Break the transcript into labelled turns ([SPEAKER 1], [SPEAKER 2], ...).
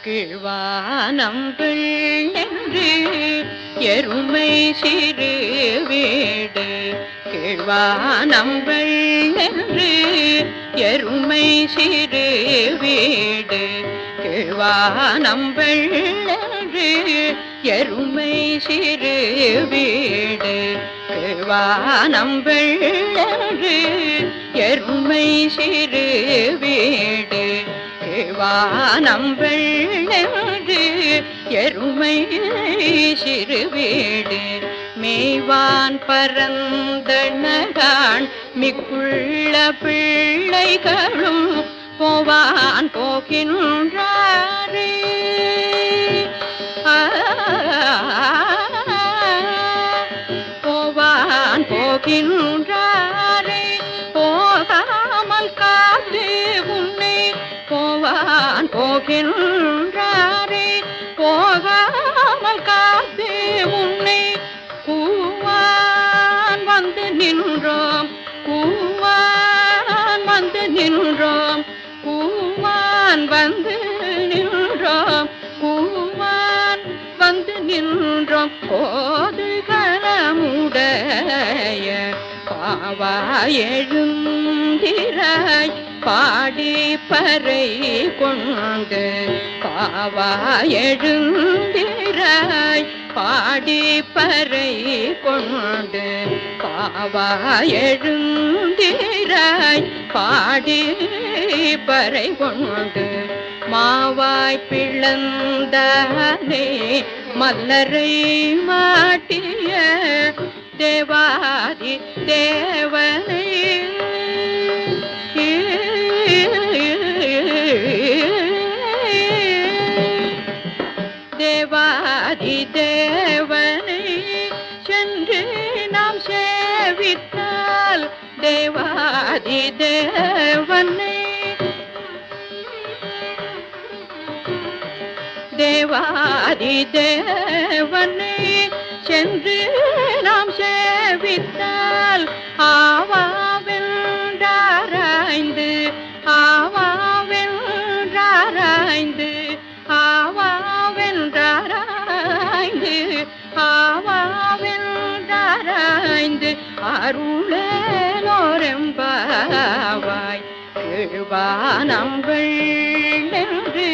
[SPEAKER 1] கீழ்வானம் வெள்ளென்று எருமை சிறு வீடு. கீழ்வானம் வெள்ளென்று எருமை சிறு வீடு. கீழ்வானம் வெள்ளென்று எருமை சிறு வீடு. கீழ்வானம் வெள்ளென்று எருமை சிறு வீடு. கீழ்வானம் வெள்ளென்று எருமை சிறு வீடு. மேய்வான் பரந்தனகான் மிக்குள்ள பிள்ளைகளும் போவான் போகின்றாரே. போவான் போகின்றாரே. போகாமல் காத்து உன்னை போவான் போகின்றாரே. போகாமல் காத்து உன்னை கூவான் வந்து நின்றோம். கூவான் வந்து நின்றோம். கூவான் வந்து நின்றோம். கூவான் வந்து நின்றோம். கோதுகளமுடைய பாவா எழுந்திராய் பாடி பறை கொண்டு. பாவா எழுந்திராய் பாடி பறை கொண்டு. பாவா எழுந்திராய் பாடி பறை கொண்டு. மாவாய் பிளந்தானே மல்லரை மாட்டிய தேவாதி தேவனை. தேவாதி தேவனை சென்று நாம் சேவித்தால் தேவாதி தேவனை. தேவாதி தேவனை சென்று நாம் சேவித்தால் ஆவாவென்றாராய்ந்து ஆவாவென்றாராய்ந்து ஆவாவென்றாராய்ந்து ஆவாவென்றாராய்ந்து அருளேலோரெம்பாவாய். கீழ்வானம் வெள்ளென்று